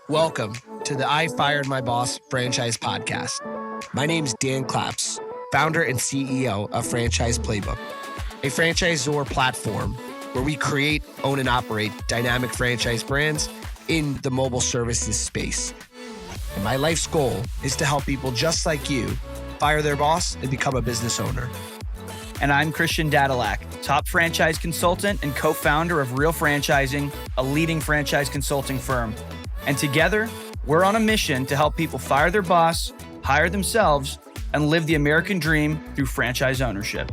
Welcome to the I Fired My Boss franchise podcast. My name's Dan Claps, founder and CEO of Franchise Playbook, a franchisor platform where we create, own, and operate dynamic franchise brands in the mobile services space. And my life's goal is to help people just like you fire their boss and become a business owner. And I'm Christian Dadulak, top franchise consultant and co-founder of Real Franchising, a leading franchise consulting firm. And together, we're on a mission to help people fire their boss, hire themselves, and live the American dream through franchise ownership.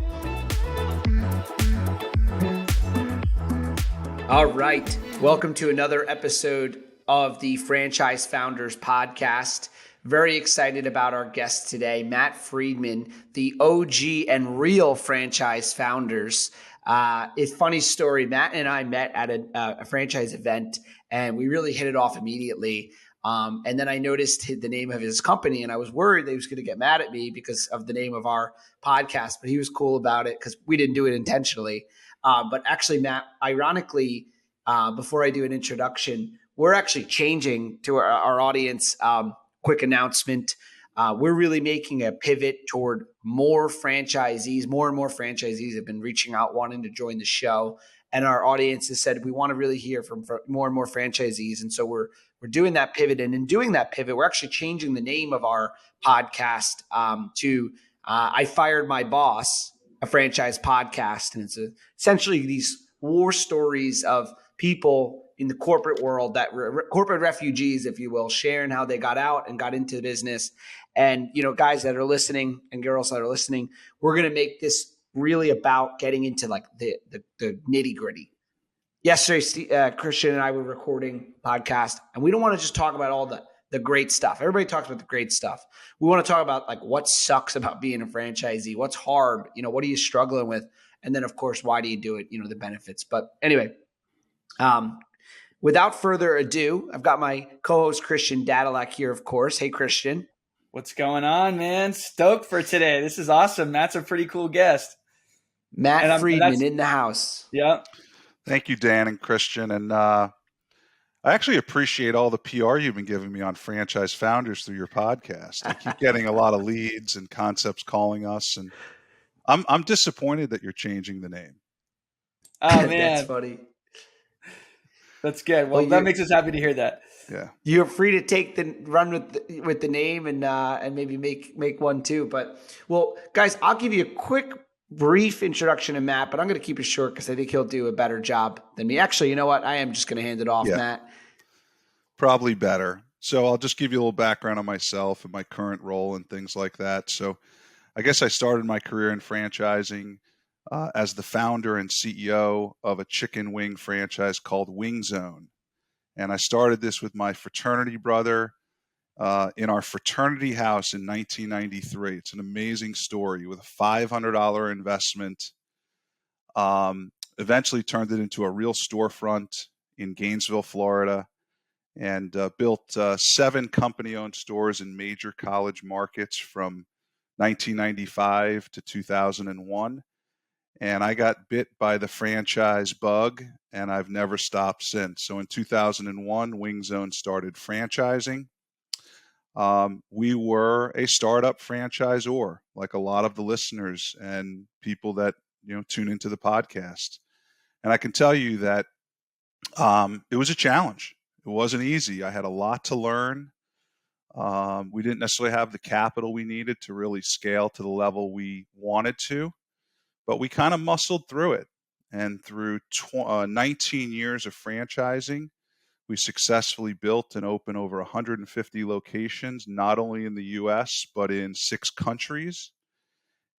All right. Welcome to another episode of the Franchise Founders Podcast. Very excited about our guest today, Matt Friedman, the OG and real franchise founders. It's a funny story. Matt and I met at a franchise event, and we really hit it off immediately. And then I noticed the name of his company, and I was worried that he was going to get mad at me because of the name of our podcast. But he was cool about it because we didn't do it intentionally. But actually, Matt, ironically, before I do an introduction, we're actually changing to our audience. Quick announcement. We're really making a pivot toward more franchisees. More and more franchisees have been reaching out, wanting to join the show. And our audience has said, we want to really hear from more and more franchisees. And so we're doing that pivot. And in doing that pivot, we're actually changing the name of our podcast to I Fired My Boss, a franchise podcast. And it's essentially these war stories of people in the corporate world, that corporate refugees, if you will, sharing how they got out and got into the business. And, you know, guys that are listening and girls that are listening, we're going to make this really about getting into like the nitty gritty. Yesterday, Christian and I were recording a podcast, and we don't want to just talk about all the great stuff. Everybody talks about the great stuff. We want to talk about like what sucks about being a franchisee, what's hard, you know, what are you struggling with? And then of course, why do you do it? You know, the benefits. But anyway, without further ado, I've got my co-host Christian Dadulak here, of course. Hey, Christian. What's going on, man? Stoked for today. This is awesome. Matt's a pretty cool guest. Matt Friedman in the house. Yeah. Thank you, Dan and Christian. And I actually appreciate all the PR you've been giving me on Franchise Founders through your podcast. I keep getting a lot of leads and concepts calling us, and I'm disappointed that you're changing the name. Oh man, that's funny. That's good. Well, that makes us happy to hear that. Yeah, you're free to take the run with the name and maybe make one too. But well, guys, I'll give you a quick, brief introduction to Matt, but I'm going to keep it short because I think he'll do a better job than me. Actually, you know what? I am just going to hand it off, Matt. Probably better. So I'll just give you a little background on myself and my current role and things like that. So I guess I started my career in franchising as the founder and CEO of a chicken wing franchise called Wing Zone. And I started this with my fraternity brother in our fraternity house in 1993. It's an amazing story with a $500 investment. Eventually turned it into a real storefront in Gainesville, Florida, and built 7 company-owned stores in major college markets from 1995 to 2001. And I got bit by the franchise bug, and I've never stopped since. So in 2001, Wing Zone started franchising. We were a startup franchisor, like a lot of the listeners and people that tune into the podcast. And I can tell you that it was a challenge. It wasn't easy. I had a lot to learn. We didn't necessarily have the capital we needed to really scale to the level we wanted to. But we kind of muscled through it. And through 19 years of franchising, we successfully built and opened over 150 locations, not only in the U.S., but in 6 countries.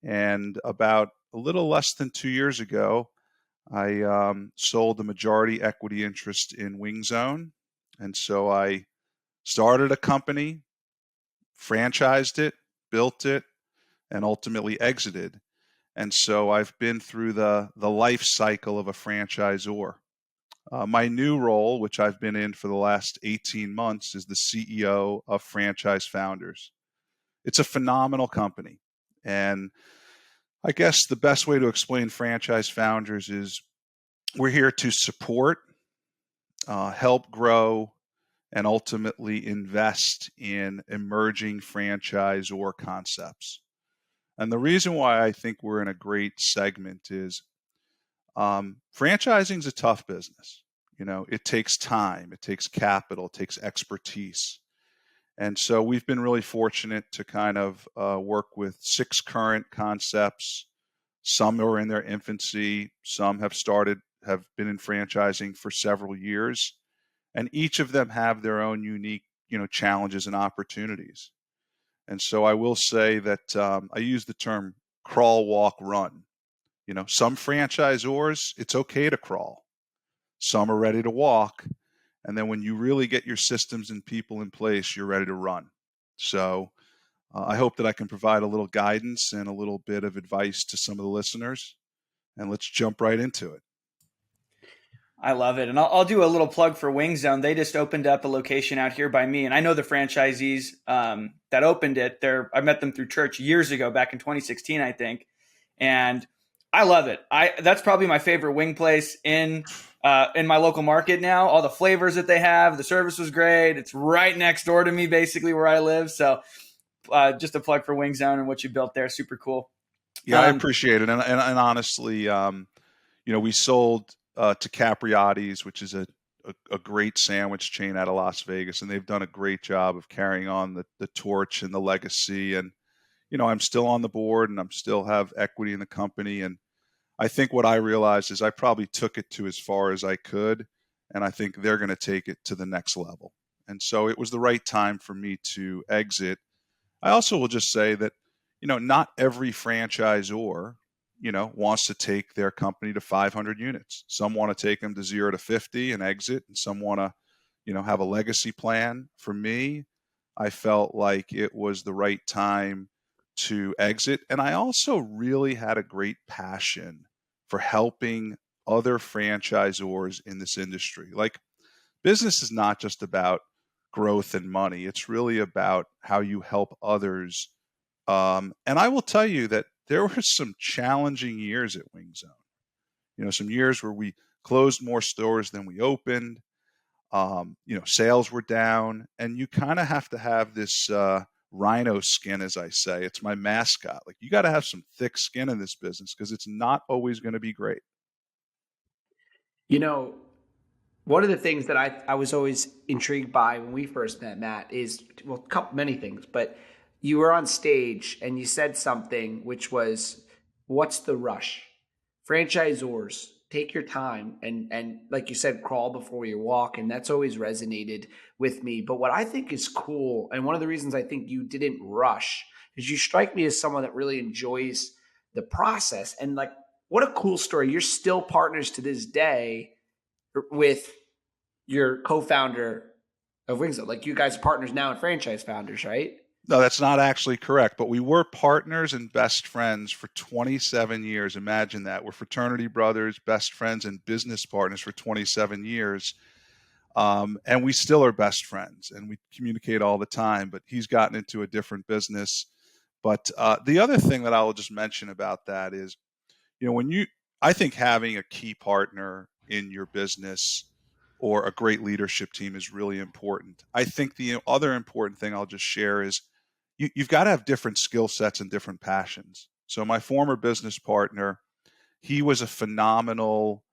And about a little less than 2 years ago, I sold the majority equity interest in Wing Zone. And so I started a company, franchised it, built it, and ultimately exited. And so I've been through the life cycle of a franchisor. My new role, which I've been in for the last 18 months, is the CEO of Franchise Founders. It's a phenomenal company. And I guess the best way to explain Franchise Founders is we're here to support, help grow, and ultimately invest in emerging franchisor concepts. And the reason why I think we're in a great segment is franchising is a tough business. It takes time, it takes capital, it takes expertise. And so we've been really fortunate to kind of work with 6 current concepts. Some are in their infancy, some have been in franchising for several years, and each of them have their own unique, challenges and opportunities. And so I will say that I use the term crawl, walk, run. Some franchisors, it's okay to crawl. Some are ready to walk. And then when you really get your systems and people in place, you're ready to run. So I hope that I can provide a little guidance and a little bit of advice to some of the listeners. And let's jump right into it. I love it. And I'll do a little plug for Wing Zone. They just opened up a location out here by me. And I know the franchisees that opened it. I met them through church years ago, back in 2016, I think. And I love it. That's probably my favorite wing place in my local market now. All the flavors that they have, the service was great. It's right next door to me, basically where I live. So just a plug for Wing Zone and what you built there. Super cool. Yeah, I appreciate it. And honestly, we sold to Capriotti's, which is a great sandwich chain out of Las Vegas, and they've done a great job of carrying on the torch and the legacy. And I'm still on the board, and I'm still have equity in the company. And I think what I realized is I probably took it to as far as I could, and I think they're going to take it to the next level. And so it was the right time for me to exit. I also will just say that, not every franchisor, wants to take their company to 500 units. Some want to take them to 0 to 50 and exit, and some want to, have a legacy plan. For me, I felt like it was the right time to exit. And I also really had a great passion for helping other franchisors in this industry. Like, business is not just about growth and money. It's really about how you help others. And I will tell you that there were some challenging years at Wing Zone. Some years where we closed more stores than we opened. Sales were down, and you kind of have to have this rhino skin, as I say. It's my mascot. Like, you got to have some thick skin in this business because it's not always going to be great. One of the things that I was always intrigued by when we first met, Matt, is, well, many things, but you were on stage and you said something which was, what's the rush? Franchisors, take your time and like you said, crawl before you walk. And that's always resonated with me. But what I think is cool, and one of the reasons I think you didn't rush, is you strike me as someone that really enjoys the process. And like, what a cool story. You're still partners to this day with your co-founder of Wing Zone. Like, you guys are partners now and franchise founders, right? No, that's not actually correct. But we were partners and best friends for 27 years. Imagine that. We're fraternity brothers, best friends, and business partners for 27 years. And we still are best friends, and we communicate all the time. But he's gotten into a different business. But the other thing that I will just mention about that is, I think having a key partner in your business or a great leadership team is really important. I think the other important thing I'll just share is you've got to have different skill sets and different passions. So my former business partner, he was a phenomenal,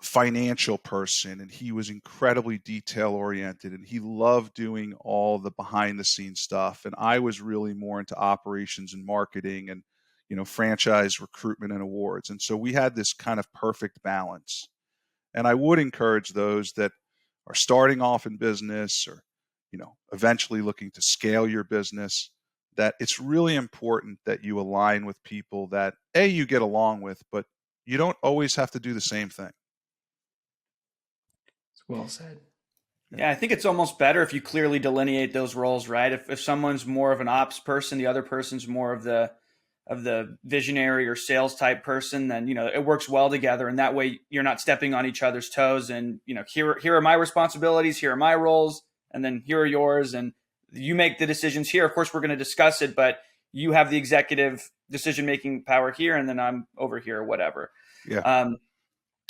financial person, and he was incredibly detail oriented, and he loved doing all the behind the scenes stuff. And I was really more into operations and marketing and, franchise recruitment and awards. And so we had this kind of perfect balance. And I would encourage those that are starting off in business or, eventually looking to scale your business, that it's really important that you align with people that you get along with, but you don't always have to do the same thing. It's well said. Yeah, I think it's almost better if you clearly delineate those roles, right? If someone's more of an ops person, the other person's more of the visionary or sales type person, then, it works well together. And that way you're not stepping on each other's toes. And, here are my responsibilities, here are my roles, and then here are yours. And you make the decisions here. Of course, we're going to discuss it, but you have the executive decision-making power here, and then I'm over here or whatever. Yeah.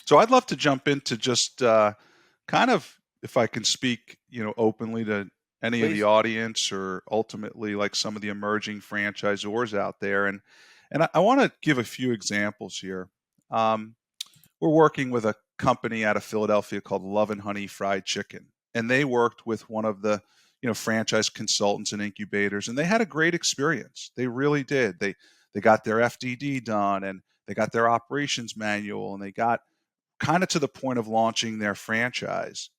So I'd love to jump into just kind of, if I can speak, openly to any of the Please. audience, or ultimately like some of the emerging franchisors out there. And I want to give a few examples here. We're working with a company out of Philadelphia called Love and Honey Fried Chicken, and they worked with one of the franchise consultants and incubators, and they had a great experience. They really did. They got their FDD done, and they got their operations manual, and they got kind of to the point of launching their franchise.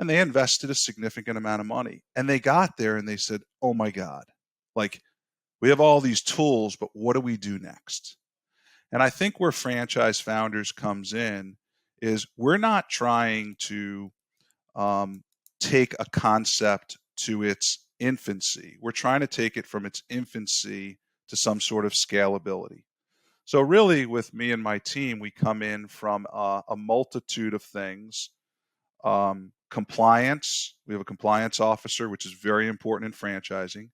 And they invested a significant amount of money. And they got there and they said, oh my God, like, we have all these tools, but what do we do next? And I think where franchise founders comes in is we're not trying to take a concept to its infancy. We're trying to take it from its infancy to some sort of scalability. So really, with me and my team, we come in from a multitude of things. Compliance. We have a compliance officer, which is very important in franchising.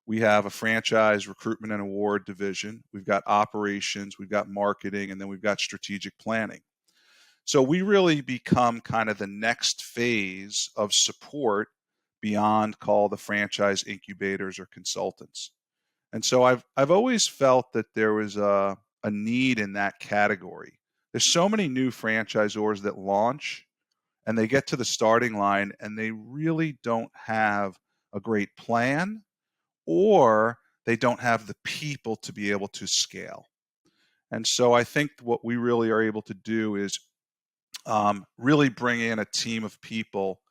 We have a franchise recruitment and award division. We've got operations, we've got marketing, and then we've got strategic planning. So we really become kind of the next phase of support beyond call the franchise incubators or consultants. And so I've always felt that there was a need in that category. There's so many new franchisors that launch and they get to the starting line and they really don't have a great plan, or they don't have the people to be able to scale. And so I think what we really are able to do is really bring in a team of people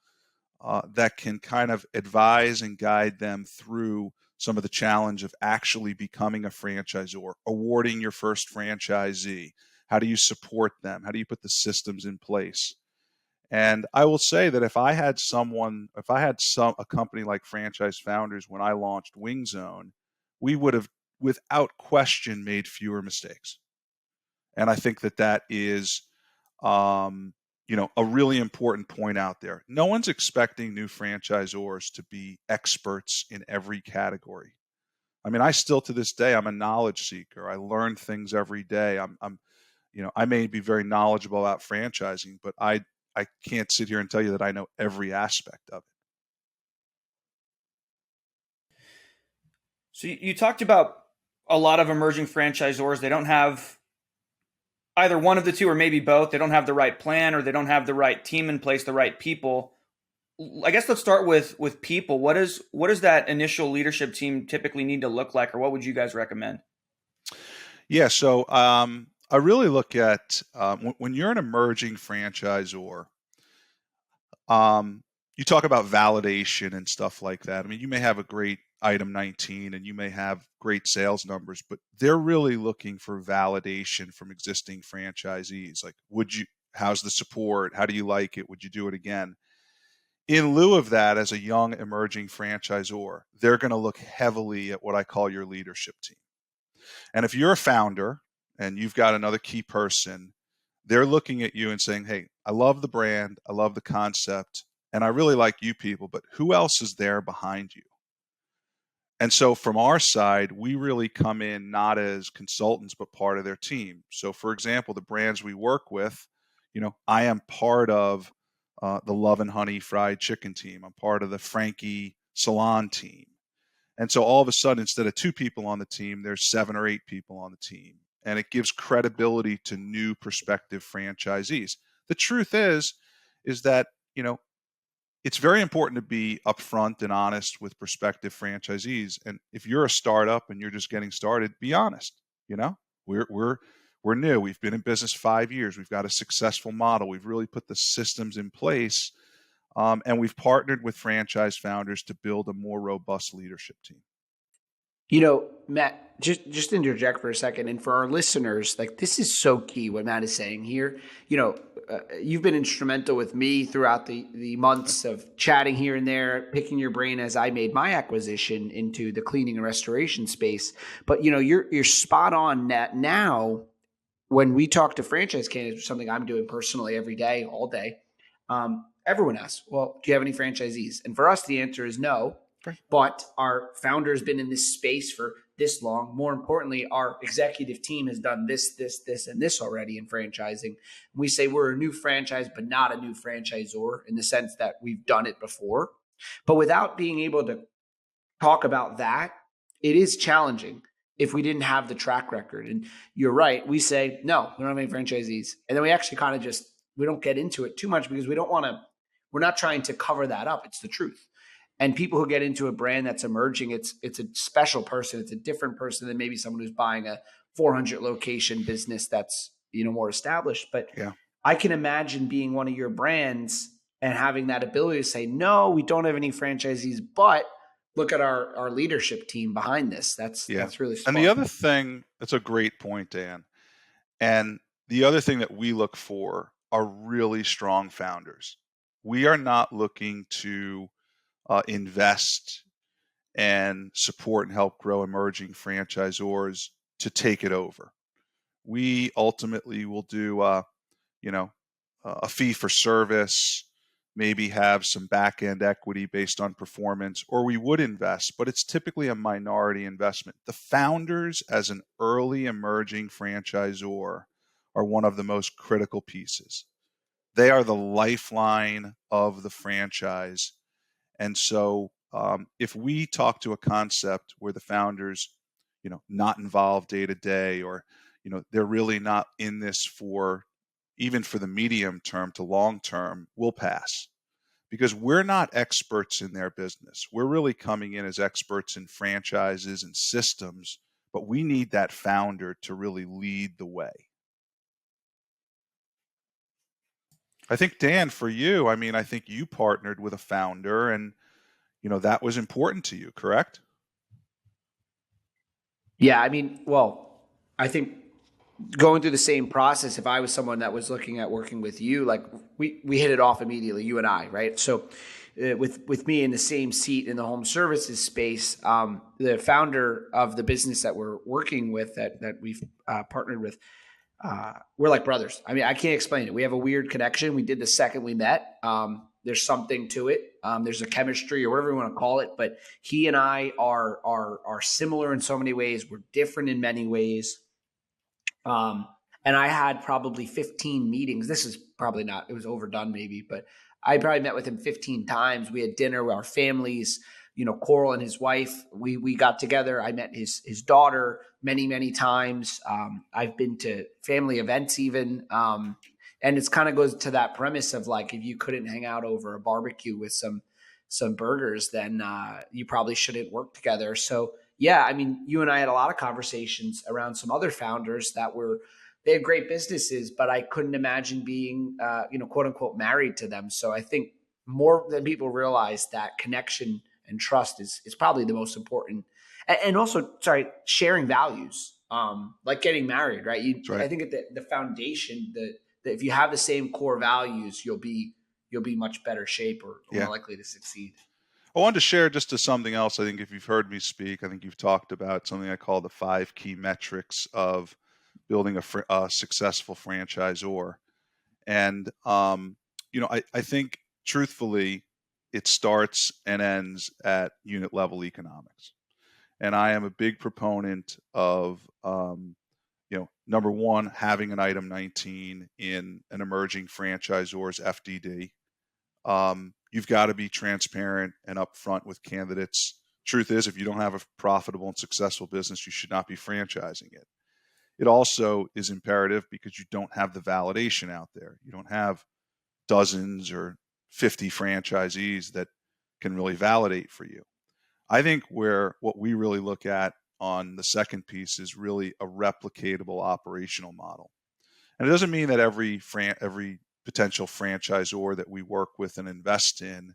that can kind of advise and guide them through some of the challenge of actually becoming a franchisor, awarding your first franchisee. How do you support them? How do you put the systems in place? And I will say that if I had a company like Franchise Founders when I launched Wing Zone, we would have, without question, made fewer mistakes. And I think that is, a really important point out there. No one's expecting new franchisors to be experts in every category. I mean, I still to this day, I'm a knowledge seeker. I learn things every day. I may be very knowledgeable about franchising, but I can't sit here and tell you that I know every aspect of it. So you talked about a lot of emerging franchisors. They don't have either one of the two, or maybe both. They don't have the right plan, or they don't have the right team in place, the right people. I guess let's start with people. What does that initial leadership team typically need to look like, or what would you guys recommend? Yeah, so I really look at when you're an emerging franchisor, you talk about validation and stuff like that. I mean, you may have a great item 19 and you may have great sales numbers, but they're really looking for validation from existing franchisees. Like, how's the support? How do you like it? Would you do it again? In lieu of that, as a young emerging franchisor, they're going to look heavily at what I call your leadership team. And if you're a founder and you've got another key person, they're looking at you and saying, hey, I love the brand, I love the concept, and I really like you people, but who else is there behind you? And so from our side, we really come in not as consultants, but part of their team. So for example, the brands we work with, I am part of the Love and Honey Fried Chicken team. I'm part of the Frankie Salon team. And so all of a sudden, instead of 2 people on the team, there's 7 or 8 people on the team. And it gives credibility to new prospective franchisees. The truth is that, it's very important to be upfront and honest with prospective franchisees. And if you're a startup and you're just getting started, be honest. We're new. We've been in business 5 years. We've got a successful model. We've really put the systems in place. And we've partnered with franchise founders to build a more robust leadership team. Matt, just interject for a second. And for our listeners, like, this is so key what Matt is saying here. You've been instrumental with me throughout the months of chatting here and there, picking your brain as I made my acquisition into the cleaning and restoration space. But, you're spot on that now. When we talk to franchise candidates, which is something I'm doing personally every day, all day, everyone asks, well, do you have any franchisees? And for us, the answer is no. Right. But our founder has been in this space for this long. More importantly, our executive team has done this, and this already in franchising. We say we're a new franchise, but not a new franchisor in the sense that we've done it before. But without being able to talk about that, it is challenging if we didn't have the track record. And you're right. We say, no, we don't have any franchisees. And then we actually kind of just, we don't get into it too much because we're not trying to cover that up. It's the truth. And people who get into a brand that's emerging, it's a special person. It's a different person than maybe someone who's buying a 400 location business that's, more established. But Yeah. I can imagine being one of your brands and having that ability to say, no, we don't have any franchisees, but look at our leadership team behind this. That's really smart. And the other thing, that's a great point, Dan. And the other thing that we look for are really strong founders. We are not looking to invest and support and help grow emerging franchisors to take it over. We ultimately will do, a fee for service, maybe have some back end equity based on performance, or we would invest, but it's typically a minority investment. The founders, as an early emerging franchisor, are one of the most critical pieces. They are the lifeline of the franchise. And so if we talk to a concept where the founders, not involved day to day, or, they're really not in this for even for the medium term to long term, we'll pass, because we're not experts in their business. We're really coming in as experts in franchises and systems, but we need that founder to really lead the way. I think, Dan, for you, I think you partnered with a founder and, that was important to you, correct? Yeah. I think going through the same process, if I was someone that was looking at working with you, like we hit it off immediately, you and I, right? So with me in the same seat in the home services space, the founder of the business that we're working with, that we've partnered with, we're like brothers. I can't explain it. We have a weird connection. We did the second we met. There's something to it. There's a chemistry or whatever you want to call it, but he and I are similar in so many ways. We're different in many ways. And I had probably 15 meetings. This is probably not, it was overdone maybe, but I probably met with him 15 times. We had dinner with our families, Coral and his wife, we got together. I met his daughter many, many times. I've been to family events even. And it's kind of goes to that premise of like, if you couldn't hang out over a barbecue with some burgers, then you probably shouldn't work together. So yeah, you and I had a lot of conversations around some other founders that they had great businesses, but I couldn't imagine being, quote unquote, married to them. So I think more than people realize, that connection and trust is probably the most important. And also, sharing values, like getting married, right? Right. I think at the foundation, that if you have the same core values, you'll be much better shape or more likely to succeed. I wanted to share just to something else. I think if you've heard me speak, I think you've talked about something I call the 5 key metrics of building a successful franchisor. And, I think truthfully, it starts and ends at unit level economics. And I am a big proponent of, number one, having an item 19 in an emerging franchisor's FDD. You've got to be transparent and upfront with candidates. Truth is, if you don't have a profitable and successful business, you should not be franchising it. It also is imperative because you don't have the validation out there. You don't have dozens or 50 franchisees that can really validate for you. I think what we really look at on the second piece is really a replicatable operational model. And it doesn't mean that every potential franchisor that we work with and invest in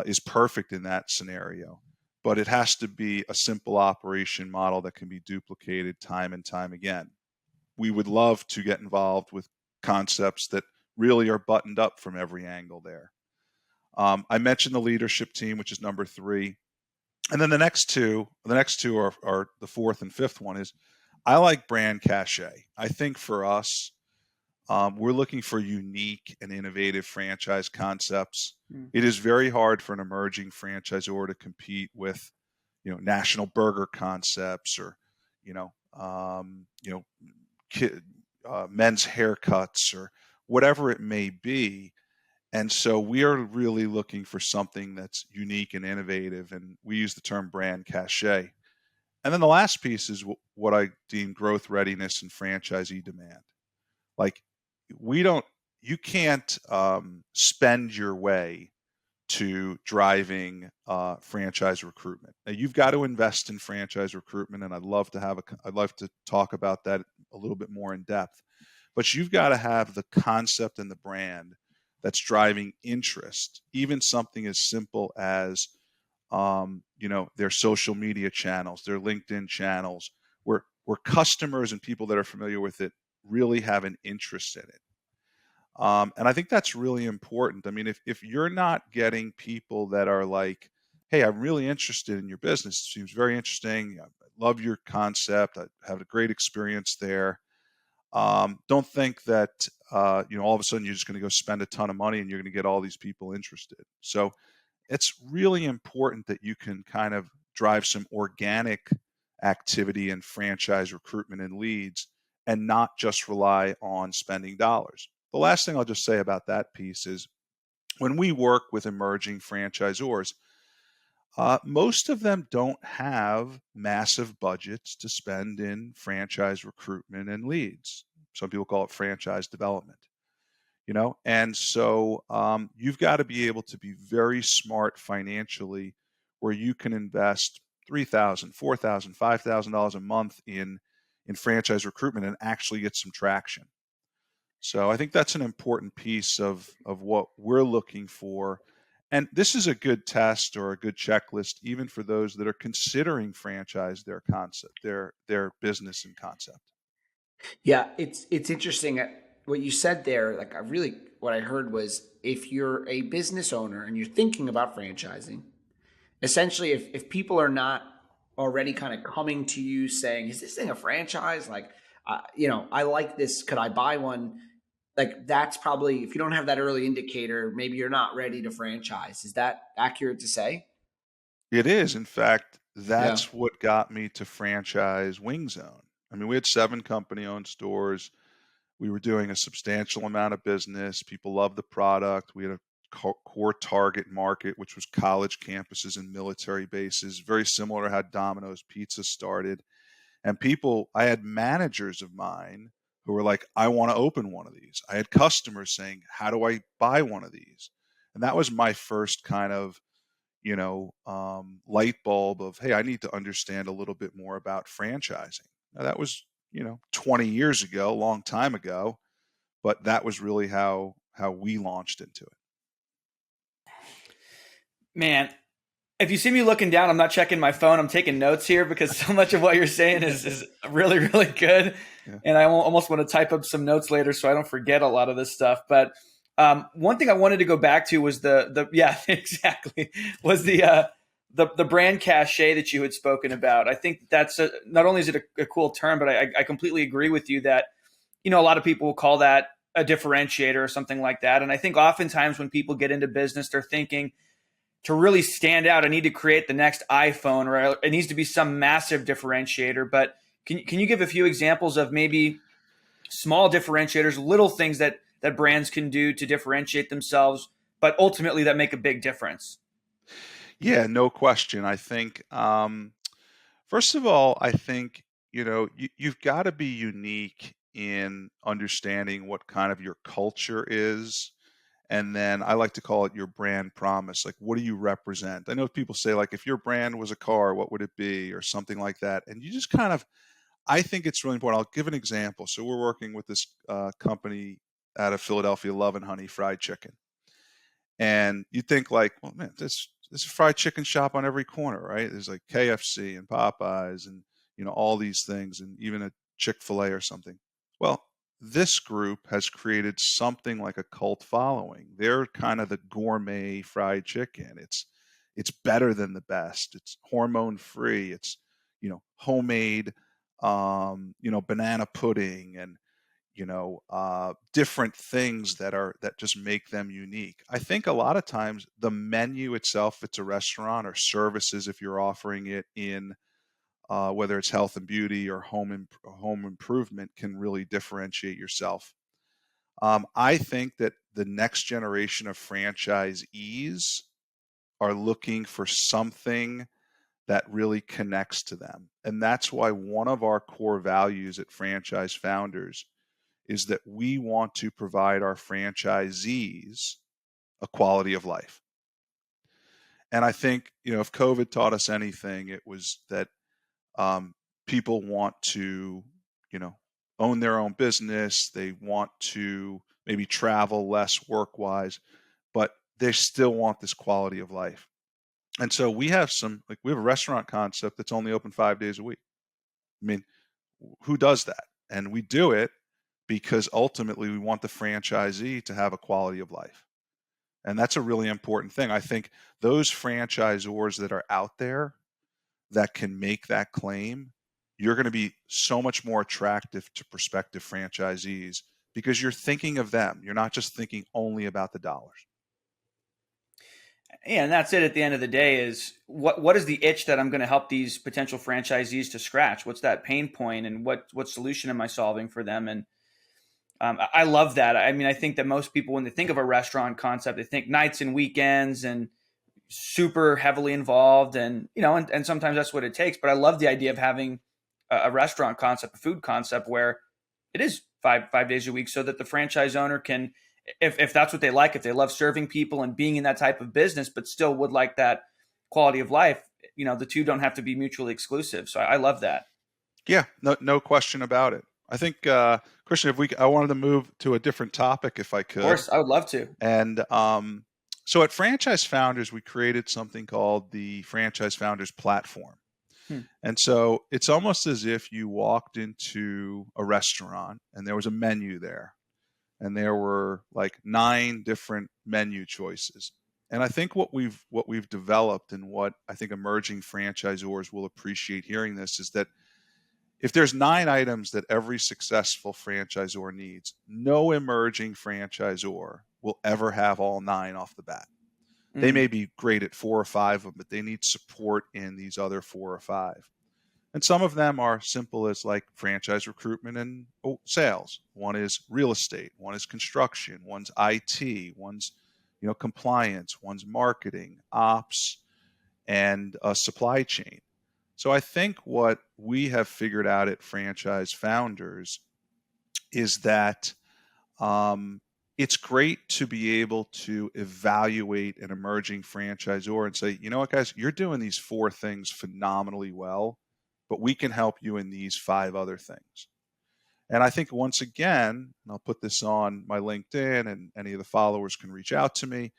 is perfect in that scenario, but it has to be a simple operation model that can be duplicated time and time again. We would love to get involved with concepts that really are buttoned up from every angle there. I mentioned the leadership team, which is number 3. And then the next two are the fourth and fifth one is I like brand cachet. I think for us, We're looking for unique and innovative franchise concepts. Mm. It is very hard for an emerging franchisor to compete with, national burger concepts or, you know, kid, men's haircuts or whatever it may be. And so we are really looking for something that's unique and innovative. And we use the term brand cachet. And then the last piece is what I deem growth readiness and franchisee demand. Like you can't spend your way to driving franchise recruitment. Now, you've got to invest in franchise recruitment, and I'd love to talk about that a little bit more in depth. But you've got to have the concept and the brand that's driving interest, even something as simple as their social media channels, their LinkedIn channels, where customers and people that are familiar with it really have an interest in it. And I think that's really important. I mean, if you're not getting people that are like, hey, I'm really interested in your business. It seems very interesting. I love your concept. I had a great experience there. Don't think that, all of a sudden you're just going to go spend a ton of money and you're going to get all these people interested. So it's really important that you can kind of drive some organic activity in franchise recruitment and leads and not just rely on spending dollars. The last thing I'll just say about that piece is when we work with emerging franchisors, most of them don't have massive budgets to spend in franchise recruitment and leads. Some people call it franchise development. And so you've got to be able to be very smart financially, where you can invest $3,000, $4,000, $5,000 a month in franchise recruitment and actually get some traction. So I think that's an important piece of what we're looking for. And this is a good test or a good checklist, even for those that are considering franchise their concept, their business and concept. Yeah, it's interesting what you said there. Like what I heard was, if you're a business owner and you're thinking about franchising, essentially if people are not already kind of coming to you saying, is this thing a franchise? Like, I like this. Could I buy one? Like, that's probably, if you don't have that early indicator, maybe you're not ready to franchise. Is that accurate to say? It is. In fact, Yeah. that's what got me to franchise Wing Zone. I mean, we had 7 company-owned stores. We were doing a substantial amount of business. People loved the product. We had a core target market, which was college campuses and military bases, very similar to how Domino's Pizza started. And I had managers of mine who were like, I want to open one of these. I had customers saying, how do I buy one of these? And that was my first kind of, light bulb of, hey, I need to understand a little bit more about franchising. Now, that was, 20 years ago, a long time ago, but that was really how we launched into it. Man, if you see me looking down, I'm not checking my phone. I'm taking notes here because so much of what you're saying is really, really good. Yeah. And I almost want to type up some notes later so I don't forget a lot of this stuff. But one thing I wanted to go back to was exactly, was the brand cachet that you had spoken about. I think that's not only is it a cool term, but I completely agree with you that, a lot of people will call that a differentiator or something like that. And I think oftentimes when people get into business, they're thinking, to really stand out, I need to create the next iPhone, or it needs to be some massive differentiator. But can you give a few examples of maybe small differentiators, little things that brands can do to differentiate themselves, but ultimately that make a big difference? Yeah, no question. I think, first of all, I think, you've got to be unique in understanding what kind of your culture is. And then I like to call it your brand promise. Like, what do you represent? I know people say, like, if your brand was a car, what would it be? Or something like that. And you just kind of, I think it's really important. I'll give an example. So we're working with this company out of Philadelphia, Love and Honey Fried Chicken. And you think like, well, man, there's a fried chicken shop on every corner, right? There's like KFC and Popeyes and, all these things, and even a Chick-fil-A or something. Well, this group has created something like a cult following. They're kind of the gourmet fried chicken. It's better than the best. It's hormone free. It's, homemade, banana pudding, and, different things that just make them unique. I think a lot of times the menu itself, if it's a restaurant, or services if you're offering it in whether it's health and beauty or home improvement, can really differentiate yourself. I think that the next generation of franchisees are looking for something that really connects to them. And that's why one of our core values at Franchise Founders is that we want to provide our franchisees a quality of life. And I think, if COVID taught us anything, it was that people want to, own their own business. They want to maybe travel less work-wise, but they still want this quality of life. And so we have a restaurant concept that's only open 5 days a week. I mean, who does that? And we do it because ultimately we want the franchisee to have a quality of life. And that's a really important thing. I think those franchisors that are out there that can make that claim, you're going to be so much more attractive to prospective franchisees because you're thinking of them. You're not just thinking only about the dollars. Yeah, and that's it at the end of the day is what is the itch that I'm going to help these potential franchisees to scratch? What's that pain point, and what solution am I solving for them? And I love that. I mean, I think that most people, when they think of a restaurant concept, they think nights and weekends and super heavily involved, and and sometimes that's what it takes. But I love the idea of having a restaurant concept, a food concept, where it is five days a week, so that the franchise owner can, if that's what they like, if they love serving people and being in that type of business, but still would like that quality of life, the two don't have to be mutually exclusive. So I love that. Yeah, no question about it. I think, Christian, I wanted to move to a different topic if I could. Of course, I would love to. And so at Franchise Founders, we created something called the Franchise Founders Platform. And so it's almost as if you walked into a restaurant and there was a menu there, and there were like 9 different menu choices. And I think what we've developed, and what I think emerging franchisors will appreciate hearing this, is that if there's 9 items that every successful franchisor needs, no emerging franchisor will ever have all 9 off the bat. They may be great at 4 or 5 of them, but they need support in these other 4 or 5. And some of them are simple as like franchise recruitment and sales. One is real estate, one is construction, one's IT, one's compliance, one's marketing, ops, and supply chain. So I think what we have figured out at Franchise Founders is that it's great to be able to evaluate an emerging franchisor and say, you know what, guys, you're doing these 4 things phenomenally well, but we can help you in these 5 other things. And I think once again, and I'll put this on my LinkedIn and any of the followers can reach out to me,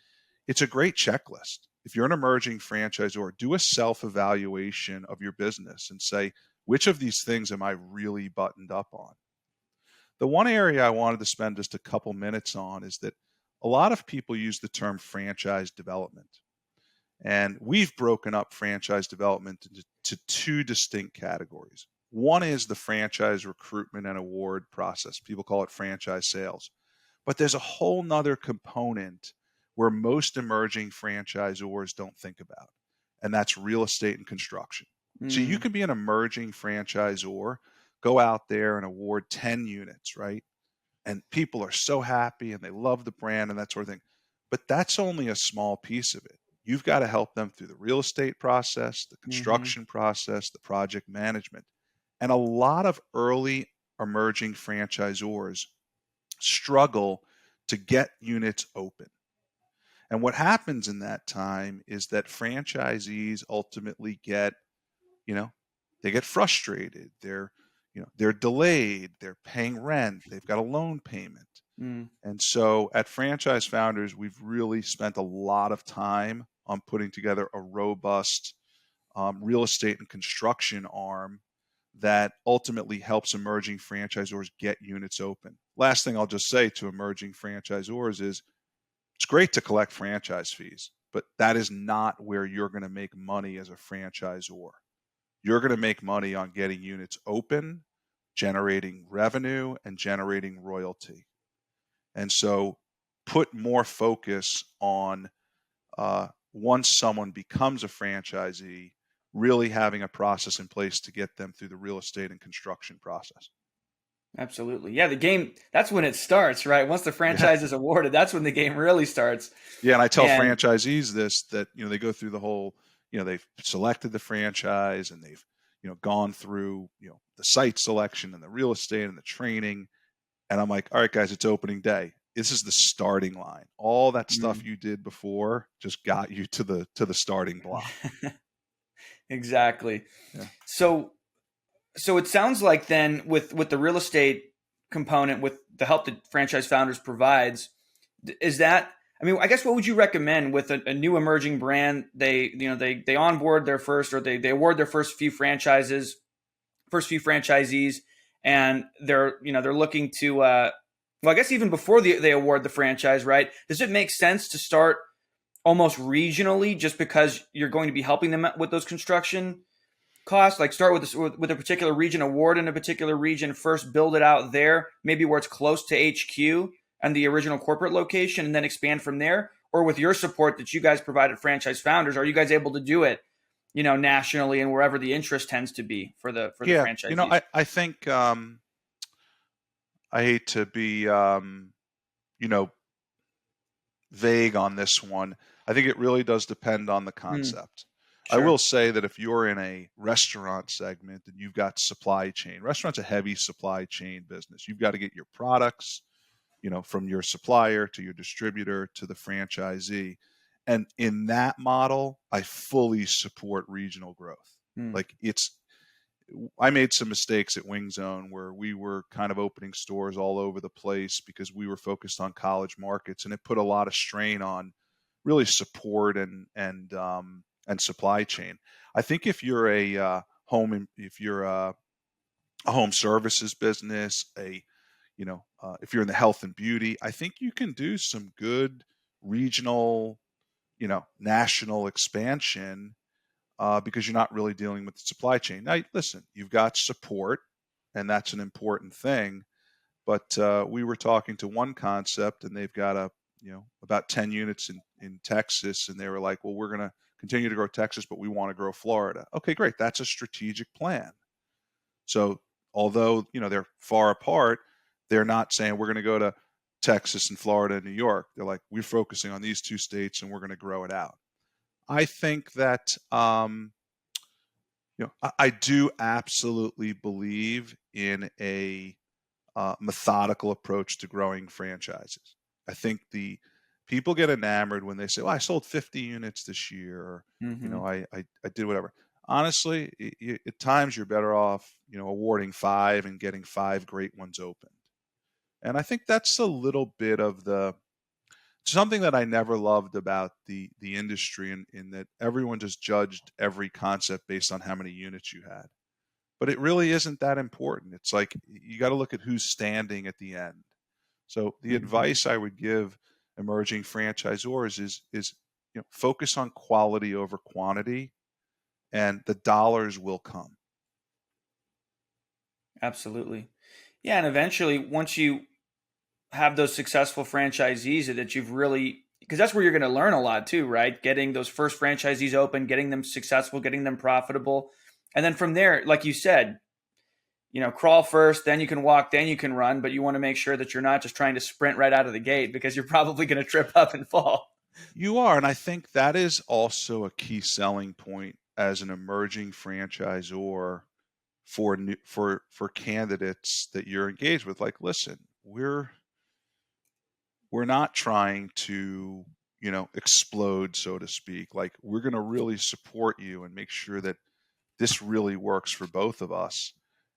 it's a great checklist. If you're an emerging franchisor, do a self-evaluation of your business and say, which of these things am I really buttoned up on? The one area I wanted to spend just a couple minutes on is that a lot of people use the term franchise development. And we've broken up franchise development into 2 distinct categories. One is the franchise recruitment and award process. People call it franchise sales. But there's a whole nother component where most emerging franchisors don't think about, and that's real estate and construction. So you can be an emerging franchisor, go out there and award 10 units, right? And people are so happy and they love the brand and that sort of thing. But that's only a small piece of it. You've got to help them through the real estate process, the construction process, the project management. And a lot of early emerging franchisors struggle to get units open. And what happens in that time is that franchisees ultimately get, they get frustrated. They're delayed. They're paying rent. They've got a loan payment. And so at Franchise Founders, we've really spent a lot of time on putting together a robust real estate and construction arm that ultimately helps emerging franchisors get units open. Last thing I'll just say to emerging franchisors is it's great to collect franchise fees, but that is not where you're going to make money as a franchisor. You're going to make money on getting units open, generating revenue and generating royalty. And so put more focus on once someone becomes a franchisee, really having a process in place to get them through the real estate and construction process. Absolutely. Yeah, the game, that's when it starts, right? Once the Yeah. franchise is awarded, that's when the game really starts. Yeah, and I tell And franchisees this, that, they go through the whole, they've selected the franchise and they've, gone through, the site selection and the real estate and the training. And I'm like, all right, guys, it's opening day. This is the starting line. All that stuff you did before just got you to the starting block. Exactly. Yeah. So it sounds like then with the real estate component, with the help that Franchise Founders provides, is that, I mean, I guess what would you recommend with a new emerging brand? They onboard their first, or they award their first few franchisees, and they're looking to, well, I guess even before they award the franchise, right? Does it make sense to start almost regionally, just because you're going to be helping them with those construction costs? Like start with a particular region, award in a particular region first, build it out there, maybe where it's close to HQ and the original corporate location, and then expand from there? Or with your support that you guys provide at Franchise Founders, are you guys able to do it, nationally and wherever the interest tends to be for the franchisees? I think I hate to be vague on this one. I think it really does depend on the concept. Sure. I will say that if you're in a restaurant segment and you've got supply chain, restaurant's a heavy supply chain business. You've got to get your products, from your supplier to your distributor to the franchisee. And in that model, I fully support regional growth. Like I made some mistakes at Wing Zone where we were kind of opening stores all over the place because we were focused on college markets, and it put a lot of strain on really support and supply chain. I think if you're a home services business, if you're in the health and beauty, I think you can do some good regional, national expansion because you're not really dealing with the supply chain. Now, listen, you've got support, and that's an important thing. But we were talking to one concept, and they've got about 10 units in Texas, and they were like, well, we're going to continue to grow Texas, but we want to grow Florida. Okay, great. That's a strategic plan. So although, they're far apart, they're not saying we're going to go to Texas and Florida and New York. They're like, we're focusing on these two states and we're going to grow it out. I think that, I do absolutely believe in a methodical approach to growing franchises. I think the people get enamored when they say, well, I sold 50 units this year, or, I did whatever. Honestly, at times you're better off, awarding 5 and getting 5 great ones opened. And I think that's a little bit of something that I never loved about the industry, in that everyone just judged every concept based on how many units you had. But it really isn't that important. It's like you got to look at who's standing at the end. So the advice I would give emerging franchisors is focus on quality over quantity, and the dollars will come. Absolutely. Yeah, and eventually, once you have those successful franchisees that you've really, because that's where you're going to learn a lot too, right? Getting those first franchisees open, getting them successful, getting them profitable. And then from there, like you said, crawl first, then you can walk, then you can run, but you want to make sure that you're not just trying to sprint right out of the gate, because you're probably going to trip up and fall. You are. And I think that is also a key selling point as an emerging franchisor for candidates that you're engaged with. Like, listen, we're not trying to, explode, so to speak. Like, we're going to really support you and make sure that this really works for both of us.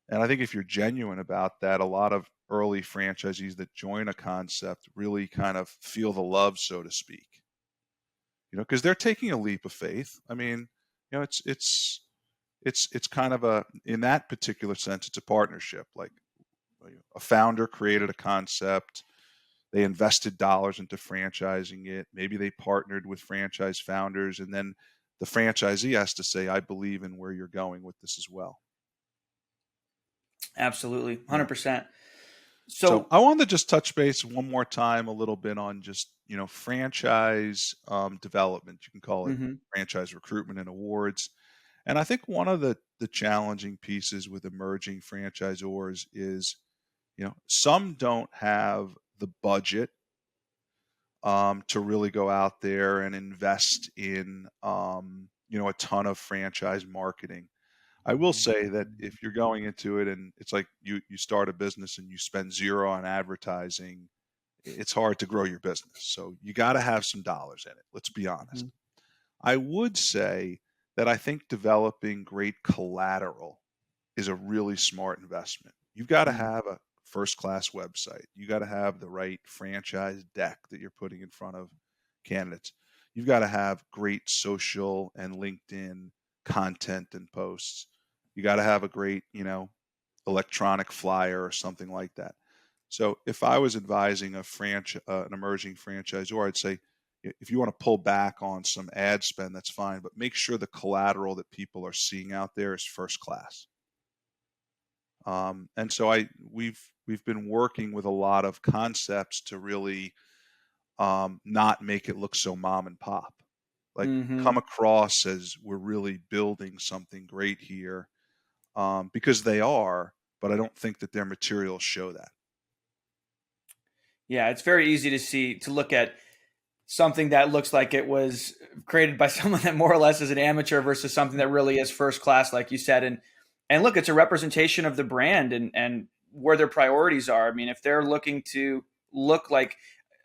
And I think if you're genuine about that, a lot of early franchisees that join a concept really kind of feel the love, so to speak, because they're taking a leap of faith. I mean, it's kind of in that particular sense, it's a partnership. Like, a founder created a concept. They invested dollars into franchising it. Maybe they partnered with franchise founders, and then the franchisee has to say, I believe in where you're going with this as well. Absolutely. Yeah. 100%. So So, I wanted to just touch base one more time a little bit on just, franchise development. You can call it mhm, franchise recruitment and awards. And I think one of the challenging pieces with emerging franchisors is, some don't have the budget to really go out there and invest in, a ton of franchise marketing. I will say that if you're going into it and it's like you start a business and you spend zero on advertising, it's hard to grow your business. So you got to have some dollars in it. Let's be honest. mhm, I would say that I think developing great collateral is a really smart investment. You've got to mm, have a first class website. You got to have the right franchise deck that you're putting in front of candidates. You've got to have great social and LinkedIn content and posts. You got to have a great, electronic flyer or something like that. So if I was advising an emerging franchisor, I'd say if you want to pull back on some ad spend, that's fine, but make sure the collateral that people are seeing out there is first class. And so we've been working with a lot of concepts to really not make it look so mom and pop, like come mhm. across as we're really building something great here, because they are, but I don't think that their materials show that. Yeah, it's very easy to look at something that looks like it was created by someone that more or less is an amateur versus something that really is first class, like you said. And look, it's a representation of the brand and where their priorities are. I mean, if they're looking to look like,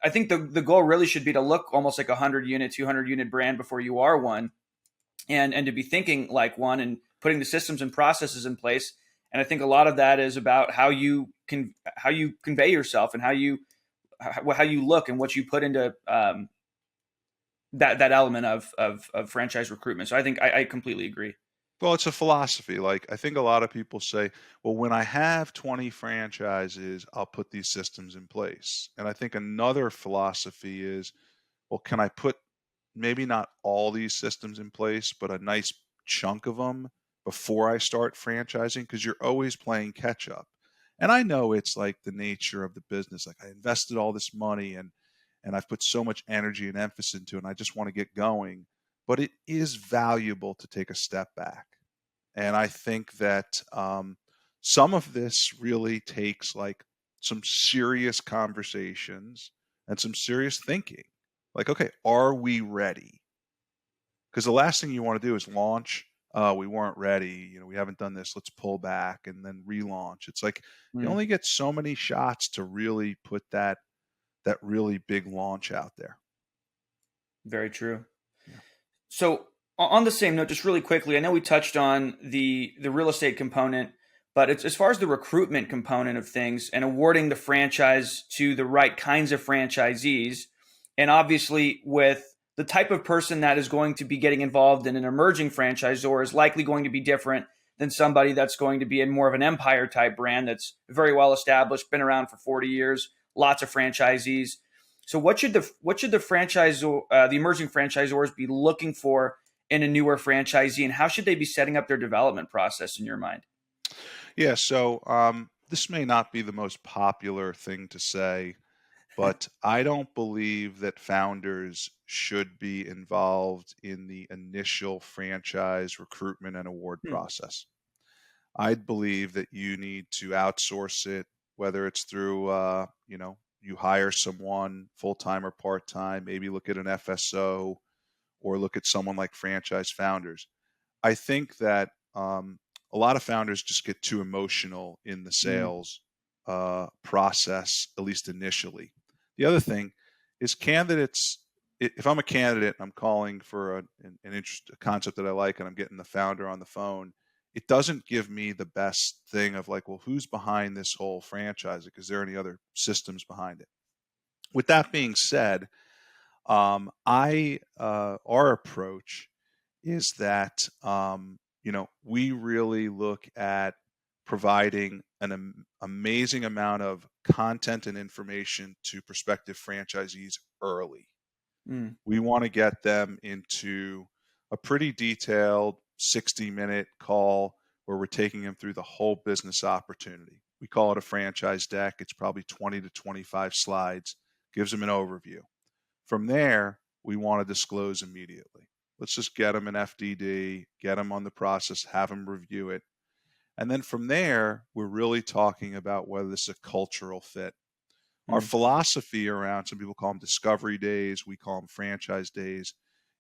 I think the goal really should be to look almost like a 100 unit, 200 unit brand before you are one, and to be thinking like one and putting the systems and processes in place. And I think a lot of that is about how you convey yourself and how you look and what you put into that element of franchise recruitment. So I think I completely agree. Well, it's a philosophy. Like, I think a lot of people say, well, when I have 20 franchises, I'll put these systems in place. And I think another philosophy is, well, can I put maybe not all these systems in place, but a nice chunk of them before I start franchising? Because you're always playing catch up. And I know it's like the nature of the business. Like, I invested all this money and I've put so much energy and emphasis into it, and I just want to get going. But it is valuable to take a step back. And I think that some of this really takes like some serious conversations and some serious thinking. Like, okay, are we ready? Because the last thing you want to do is launch. We weren't ready. We haven't done this. Let's pull back and then relaunch. It's like you Mm, only get so many shots to really put that really big launch out there. very true. Yeah. So on the same note, just really quickly, I know we touched on the real estate component, but it's as far as the recruitment component of things and awarding the franchise to the right kinds of franchisees, and obviously with the type of person that is going to be getting involved in an emerging franchisor is likely going to be different than somebody that's going to be in more of an empire type brand that's very well established, been around for 40 years, lots of franchisees. So the emerging franchisors be looking for in a newer franchisee, and how should they be setting up their development process in your mind? Yeah. So this may not be the most popular thing to say, but I don't believe that founders should be involved in the initial franchise recruitment and award Hmm. process. I'd believe that you need to outsource it, whether it's through, you hire someone full time or part time, maybe look at an FSO or look at someone like Franchise Founders. I think that a lot of founders just get too emotional in the Mm, sales process, at least initially. The other thing is candidates. If I'm a candidate and I'm calling for a concept that I like, and I'm getting the founder on the phone, it doesn't give me the best thing of like, well, who's behind this whole franchise? Is there any other systems behind it? With that being said, our approach is that we really look at providing an amazing amount of content and information to prospective franchisees early. mm, We want to get them into a pretty detailed 60-minute call where we're taking them through the whole business opportunity. We call it a franchise deck. It's probably 20 to 25 slides, gives them an overview. From there, we want to disclose immediately. Let's just get them an FDD, get them on the process, have them review it. And then from there, we're really talking about whether this is a cultural fit. Our philosophy around, some people call them discovery days, we call them franchise days,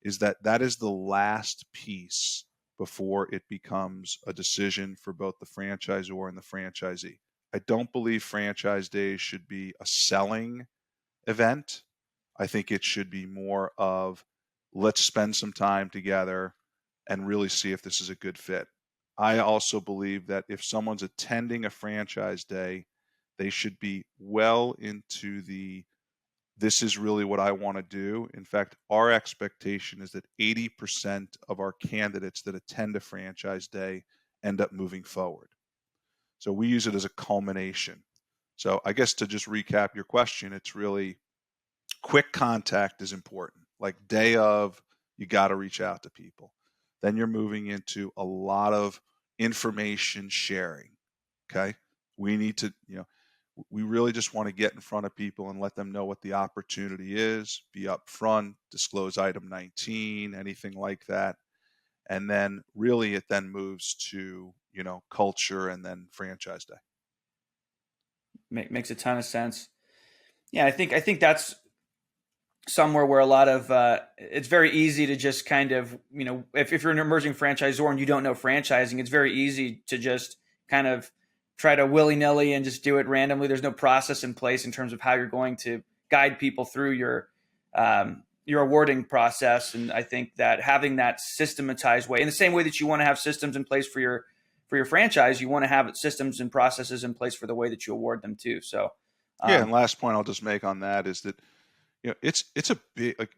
is that is the last piece before it becomes a decision for both the franchisor and the franchisee. I don't believe franchise days should be a selling event. I think it should be more of, let's spend some time together and really see if this is a good fit. I also believe that if someone's attending a franchise day, they should be well into this is really what I want to do. In fact, our expectation is that 80% of our candidates that attend a franchise day end up moving forward. So we use it as a culmination. So I guess to just recap your question, it's really quick contact is important. Like day of, you got to reach out to people. Then you're moving into a lot of information sharing. Okay. We need to, we really just want to get in front of people and let them know what the opportunity is, be upfront, disclose item 19, anything like that. And then really it then moves to, culture and then franchise day. Makes a ton of sense. Yeah, I think that's somewhere where a lot of it's very easy to just kind of, if you're an emerging franchisor and you don't know franchising, it's very easy to just kind of try to willy-nilly and just do it randomly. There's no process in place in terms of how you're going to guide people through your awarding process. And I think that having that systematized way, in the same way that you want to have systems in place for your franchise, you want to have systems and processes in place for the way that you award them too. So yeah, and last point I'll just make on that is that it's a big,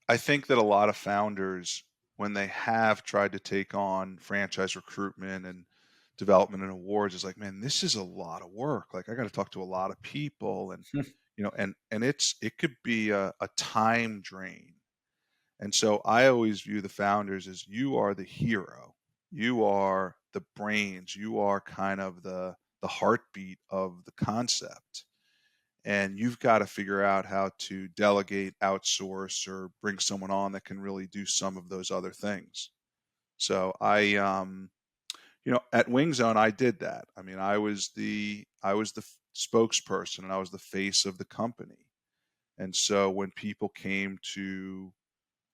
I think that a lot of founders, when they have tried to take on franchise recruitment and development and awards, is like, man, this is a lot of work. Like I got to talk to a lot of people, and and it could be a time drain. And so I always view the founders as, you are the hero, you are the brains, you are kind of the heartbeat of the concept. And you've got to figure out how to delegate, outsource, or bring someone on that can really do some of those other things. So I, at Wing Zone, I did that. I mean, I was the spokesperson and I was the face of the company. And so when people came to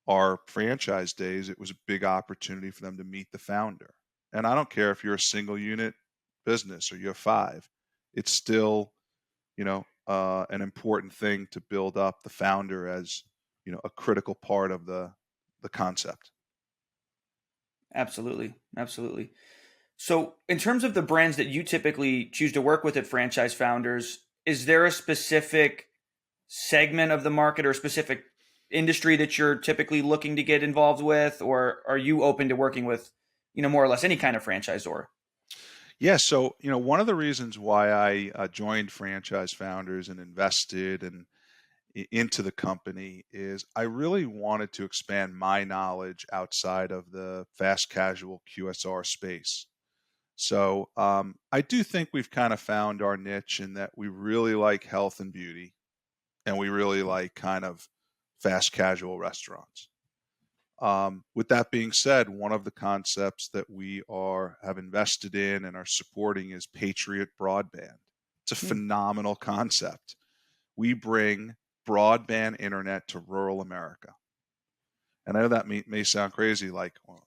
our franchise days, it was a big opportunity for them to meet the founder. And I don't care if you're a single unit business or you have 5, it's still, an important thing to build up the founder as, a critical part of the concept. Absolutely. Absolutely. So in terms of the brands that you typically choose to work with at Franchise Founders, is there a specific segment of the market or a specific industry that you're typically looking to get involved with, or are you open to working with, more or less any kind of franchisor? Yeah. So, one of the reasons why I joined Franchise Founders and invested into the company is I really wanted to expand my knowledge outside of the fast casual QSR space. So I do think we've kind of found our niche in that we really like health and beauty, and we really like kind of fast casual restaurants. With that being said, one of the concepts that we have invested in and are supporting is Patriot Broadband. It's a phenomenal concept. We bring broadband internet to rural America. And I know that may sound crazy, like, well,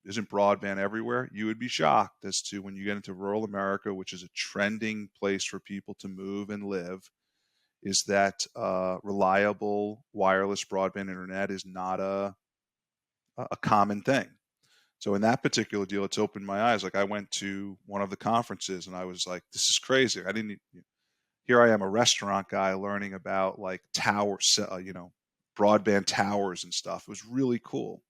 isn't broadband everywhere? You would be shocked as to when you get into rural America, which is a trending place for people to move and live, is that reliable wireless broadband internet is not a common thing. So in that particular deal, it's opened my eyes. Like I went to one of the conferences and I was like, this is crazy. Here I am, a restaurant guy, learning about like towers, broadband towers and stuff. It was really cool.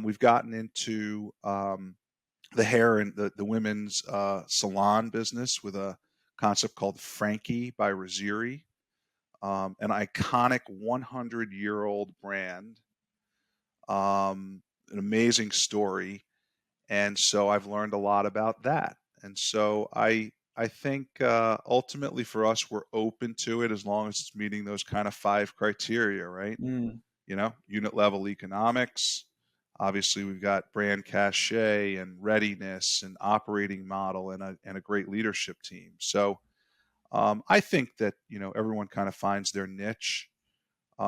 We've gotten into the hair and the women's salon business with a concept called Frankie by Raziri, an iconic 100-year-old brand, an amazing story. And so I've learned a lot about that. And so I think ultimately for us, we're open to it as long as it's meeting those kind of 5 criteria, right? Mm, Unit level economics. Obviously, we've got brand cachet and readiness and operating model and a great leadership team. So I think that everyone kind of finds their niche.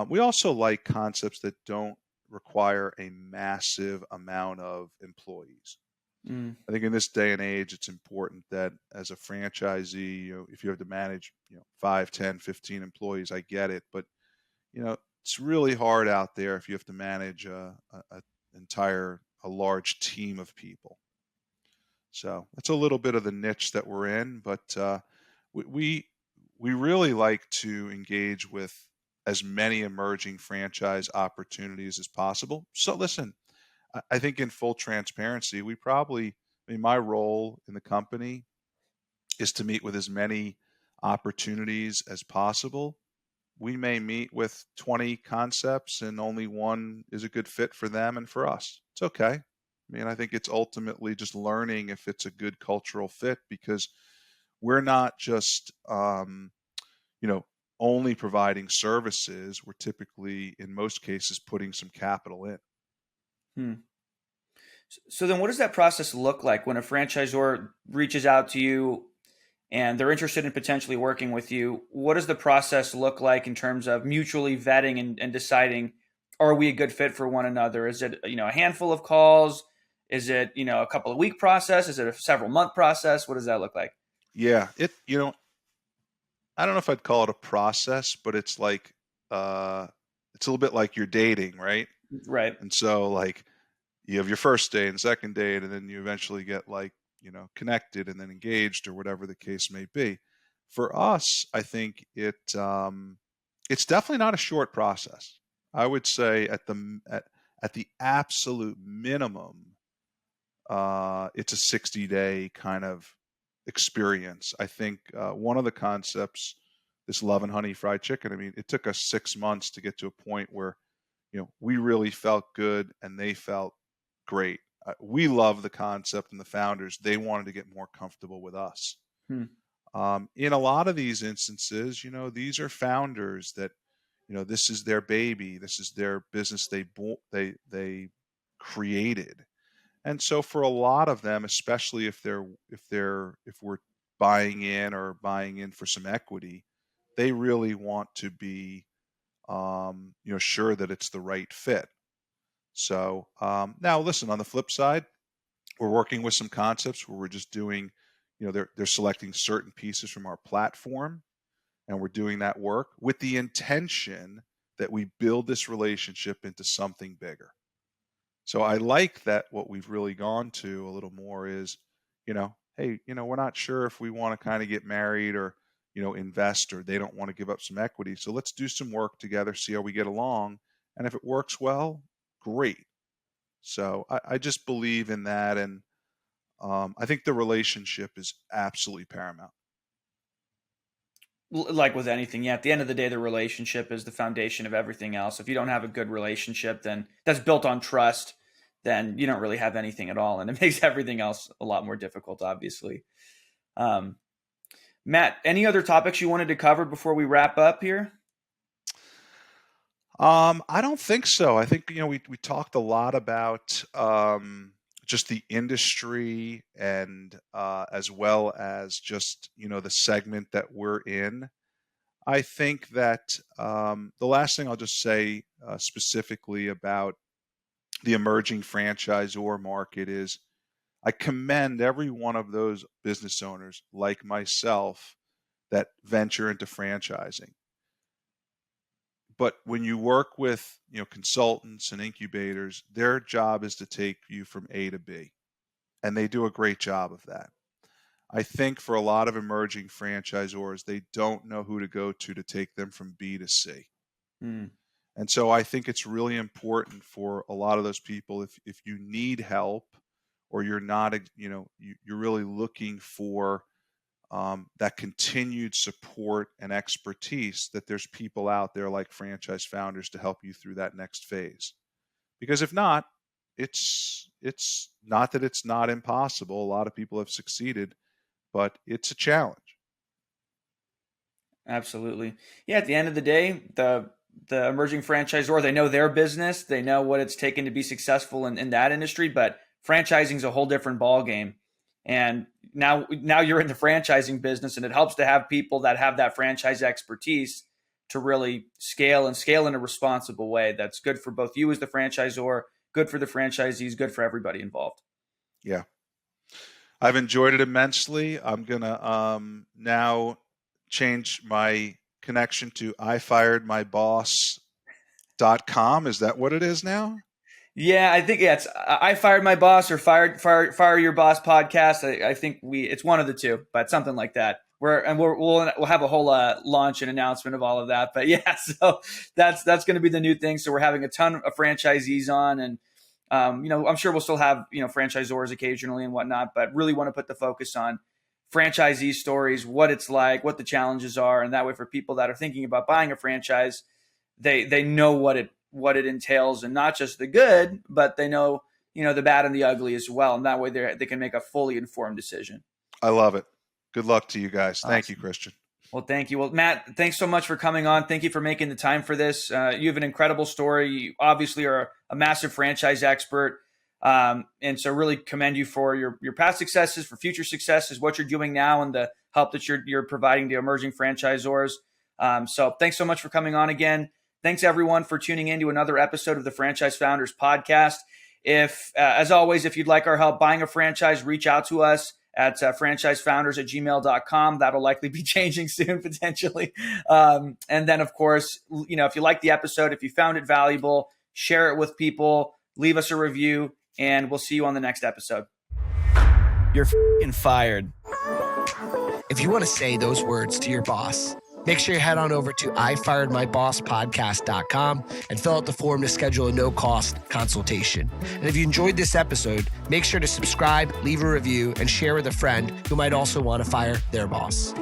We also like concepts that don't require a massive amount of employees. mm, I think in this day and age, it's important that as a franchisee, if you have to manage, 5, 10, 15 employees, I get it. But, it's really hard out there if you have to manage a large team of people. So that's a little bit of the niche that we're in, but we, we we really like to engage with as many emerging franchise opportunities as possible. So listen, I think in full transparency, my role in the company is to meet with as many opportunities as possible. We may meet with 20 concepts and only one is a good fit for them and for us. It's okay. I think it's ultimately just learning if it's a good cultural fit because we're not just, you know, only providing services. We're typically, in most cases, putting some capital in. hmm. So then what does that process look like when a franchisor reaches out to you and they're interested in potentially working with you? What does the process look like in terms of mutually vetting and deciding, are we a good fit for one another? Is it, a handful of calls? Is it, a couple of week process? Is it a several month process? What does that look like? Yeah, I don't know if I'd call it a process, but it's like, it's a little bit like you're dating, right? Right. And so, like, you have your first date and second date, and then you eventually get connected and then engaged or whatever the case may be. For us, I think it's definitely not a short process. I would say at the absolute minimum, it's a 60-day kind of experience. I think one of the concepts, this love and honey fried chicken. It took us 6 months to get to a point where we really felt good and they felt great. We love the concept and the founders. They wanted to get more comfortable with us. Hmm. In a lot of these instances, these are founders that, this is their baby. This is their business they created. And so for a lot of them, especially if we're buying in for some equity, they really want to be sure that it's the right fit. So now, listen. On the flip side, we're working with some concepts where we're just doing, they're selecting certain pieces from our platform, and we're doing that work with the intention that we build this relationship into something bigger. So I like that what we've really gone to a little more is, hey, we're not sure if we want to kind of get married or, invest, or they don't want to give up some equity. So let's do some work together, see how we get along. And if it works well, great. So I just believe in that. And I think the relationship is absolutely paramount. Like with anything, yeah, at the end of the day, the relationship is the foundation of everything else. If you don't have a good relationship, then that's built on trust, then you don't really have anything at all. And it makes everything else a lot more difficult, obviously. Um, Matt, any other topics you wanted to cover before we wrap up here? I don't think so. I think we talked a lot about just the industry and as well as just the segment that we're in. I think that the last thing I'll just say specifically about the emerging franchisor market is I commend every one of those business owners like myself that venture into franchising. But when you work with, consultants and incubators, their job is to take you from A to B, and they do a great job of that. I think for a lot of emerging franchisors, they don't know who to go to take them from B to C. Hmm. And so I think it's really important for a lot of those people, if you need help or you're not, you're really looking for that continued support and expertise, that there's people out there like franchise founders to help you through that next phase. Because if not, it's not that it's not impossible. A lot of people have succeeded, but it's a challenge. Absolutely. Yeah. At the end of the day, the emerging franchisor, they know their business. They know what it's taken to be successful in that industry, but franchising is a whole different ball game. And now you're in the franchising business, and it helps to have people that have that franchise expertise to really scale in a responsible way. That's good for both you as the franchisor, good for the franchisees, good for everybody involved. Yeah. I've enjoyed it immensely. I'm going to now change my connection to ifiredmyboss.com. Is that what it is now? Yeah, I think it's I Fired My Boss or Fire Your Boss podcast. I think it's one of the two, but something like that. We'll have a whole launch and announcement of all of that. But yeah, so that's going to be the new thing. So we're having a ton of franchisees on, and I'm sure we'll still have franchisors occasionally and whatnot, but really want to put the focus on franchisee stories, what it's like, what the challenges are, and that way for people that are thinking about buying a franchise, they know what it entails, and not just the good, but they know the bad and the ugly as well, and that way they can make a fully informed decision. I love it. Good luck to you guys. Awesome. Thank you, Christian. Well, thank you. Well, Matt, thanks so much for coming on. Thank you for making the time for this. You have an incredible story. You obviously are a massive franchise expert. And so really commend you for your past successes, for future successes, what you're doing now, and the help that you're providing to emerging franchisors. So thanks so much for coming on again. Thanks everyone for tuning in to another episode of the Franchise Founders Podcast. As always, if you'd like our help buying a franchise, reach out to us at franchisefounders@gmail.com. That'll likely be changing soon, potentially. And then, of course, if you like the episode, if you found it valuable, share it with people, leave us a review, and we'll see you on the next episode. You're f***ing fired. If you want to say those words to your boss, make sure you head on over to ifiredmybosspodcast.com and fill out the form to schedule a no-cost consultation. And if you enjoyed this episode, make sure to subscribe, leave a review, and share with a friend who might also want to fire their boss.